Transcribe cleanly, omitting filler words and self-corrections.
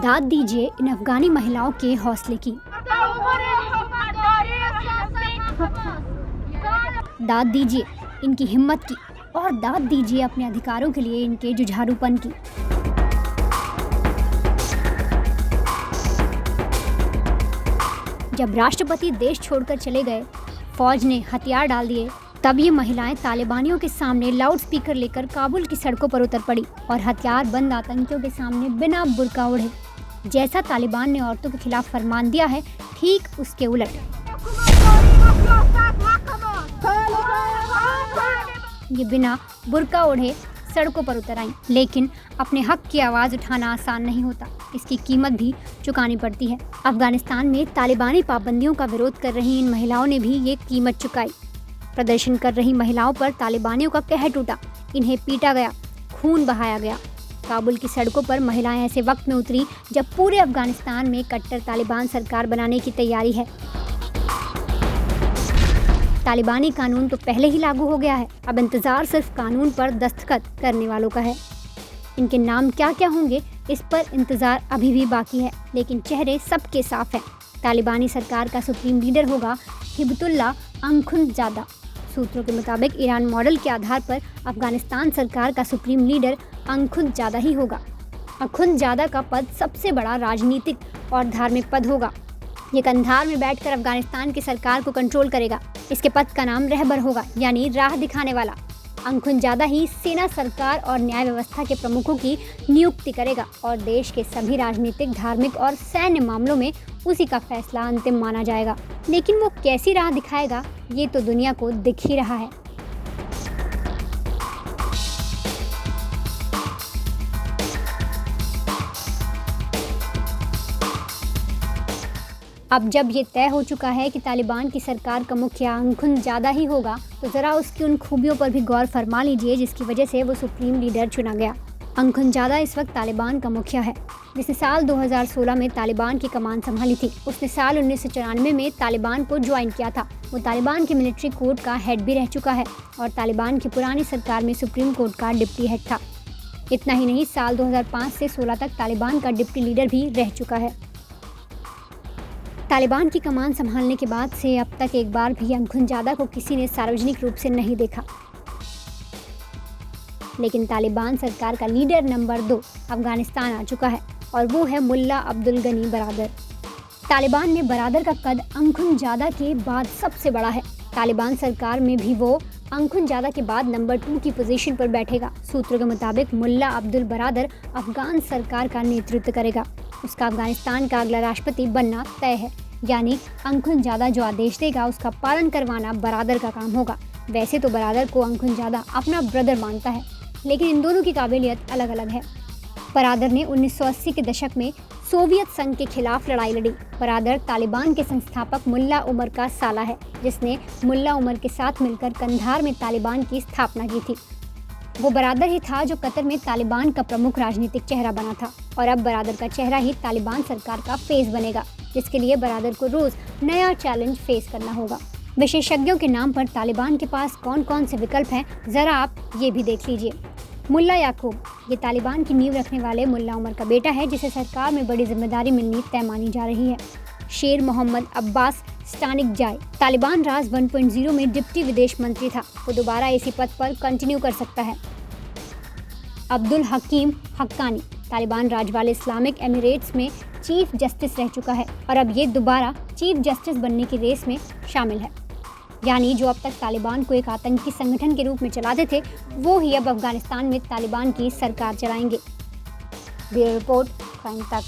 दाद दीजिए इन अफगानी महिलाओं के हौसले की। दाद दीजिए इनकी हिम्मत की और दाद दीजिए अपने अधिकारों के लिए इनके जुझारूपन की। जब राष्ट्रपति देश छोड़कर चले गए, फौज ने हथियार डाल दिए, तब ये महिलाएं तालिबानियों के सामने लाउड स्पीकर लेकर काबुल की सड़कों पर उतर पड़ी और हथियार बंद आतंकियों के सामने बिना बुर्का ओढ़े। जैसा तालिबान ने औरतों के खिलाफ फरमान दिया है, ठीक उसके उलट ये बिना बुर्का ओढ़े सड़कों पर उतर आई। लेकिन अपने हक की आवाज़ उठाना आसान नहीं होता, इसकी कीमत भी चुकानी पड़ती है। अफगानिस्तान में तालिबानी पाबंदियों का विरोध कर रही इन महिलाओं ने भी ये कीमत चुकाई। प्रदर्शन कर रही महिलाओं पर तालिबानियों का कहर टूटा, इन्हें पीटा गया, खून बहाया गया। काबुल की सड़कों पर महिलाएं ऐसे वक्त में उतरी जब पूरे अफगानिस्तान में कट्टर तालिबान सरकार बनाने की तैयारी है। तालिबानी कानून तो पहले ही लागू हो गया है, अब इंतजार सिर्फ कानून पर दस्तखत करने वालों का है। इनके नाम क्या क्या होंगे, इस पर इंतजार अभी भी बाकी है, लेकिन चेहरे सबके साफ हैं। तालिबानी सरकार का सुप्रीम लीडर होगा हिबतुल्लाह अखुंदजादा। सूत्रों के मुताबिक ईरान मॉडल के आधार पर अफगानिस्तान सरकार का सुप्रीम लीडर अखुंदजादा ही होगा। अखुंदजादा का पद सबसे बड़ा राजनीतिक और धार्मिक पद होगा। ये कंधार में बैठकर अफगानिस्तान की सरकार को कंट्रोल करेगा। इसके पद का नाम रहबर होगा, यानी राह दिखाने वाला। अखुंदजादा ही सेना, सरकार और न्याय व्यवस्था के प्रमुखों की नियुक्ति करेगा और देश के सभी राजनीतिक, धार्मिक और सैन्य मामलों में उसी का फैसला अंतिम माना जाएगा। लेकिन वो कैसी राह दिखाएगा, ये तो दुनिया को दिख ही रहा है। अब जब ये तय हो चुका है कि तालिबान की सरकार का मुखिया अखुंदजादा ही होगा, तो ज़रा उसकी उन खूबियों पर भी गौर फरमा लीजिए जिसकी वजह से वो सुप्रीम लीडर चुना गया। अखुंदजादा इस वक्त तालिबान का मुखिया है, जिसने साल 2016 में तालिबान की कमान संभाली थी। उसने साल 1994 में तालिबान को ज्वाइन किया था। वो तालिबान के मिलिट्री कोर्ट का हेड भी रह चुका है और तालिबान की पुरानी सरकार में सुप्रीम कोर्ट का डिप्टी हेड था। इतना ही नहीं, साल 2005 से 16 तक तालिबान का डिप्टी लीडर भी रह चुका है। तालिबान की कमान संभालने के बाद से अब तक एक बार भी अखुंदजादा को किसी ने सार्वजनिक रूप से नहीं देखा। लेकिन तालिबान सरकार का लीडर नंबर 2 अफगानिस्तान आ चुका है और वो है मुल्ला अब्दुल गनी बरादर। तालिबान में बरादर का कद अखुंदजादा के बाद सबसे बड़ा है। तालिबान सरकार में भी वो अखुंदजादा के बाद नंबर 2 की पोजीशन पर बैठेगा। सूत्रों के मुताबिक मुल्ला अब्दुल बरादर अफगान सरकार का नेतृत्व करेगा। उसका अफगानिस्तान का अगला राष्ट्रपति बनना तय है, यानी अखुंदजादा जो आदेश देगा उसका पालन करवाना बरादर का काम होगा। वैसे तो बरादर को अखुंदजादा अपना ब्रदर मानता है, लेकिन इन दोनों की काबिलियत अलग अलग है। बरादर ने 1980 के दशक में सोवियत संघ के खिलाफ लड़ाई लड़ी। बरादर तालिबान के संस्थापक मुल्ला उमर का साला है, जिसने मुल्ला उमर के साथ मिलकर कंधार में तालिबान की स्थापना की थी। वो बरादर ही था जो कतर में तालिबान का प्रमुख राजनीतिक चेहरा बना था और अब बरादर का चेहरा ही तालिबान सरकार का फेस बनेगा, जिसके लिए बरादर को रोज नया चैलेंज फेस करना होगा। विशेषज्ञों के नाम पर तालिबान के पास कौन कौन से विकल्प हैं, जरा आप ये भी देख लीजिए। मुल्ला याकूब, ये तालिबान की नींव रखने वाले मुल्ला उमर का बेटा है, जिसे सरकार में बड़ी जिम्मेदारी मिलनी तय मानी जा रही है। शेर मोहम्मद अब्बास स्टानिकजाई, तालिबान राज 1.0 में डिप्टी विदेश मंत्री था, वो दोबारा इसी पद पर कंटिन्यू कर सकता है। अब्दुल हकीम हक्कानी, तालिबान राज वाले इस्लामिक एमिरेट्स में चीफ जस्टिस रह चुका है और अब ये दोबारा चीफ जस्टिस बनने की रेस में शामिल है। यानी जो अब तक तालिबान को एक आतंकी संगठन के रूप में चलाते थे, वो ही अब अफगानिस्तान में तालिबान की सरकार चलाएंगे। ब्यूरो रिपोर्ट, टाइम तक।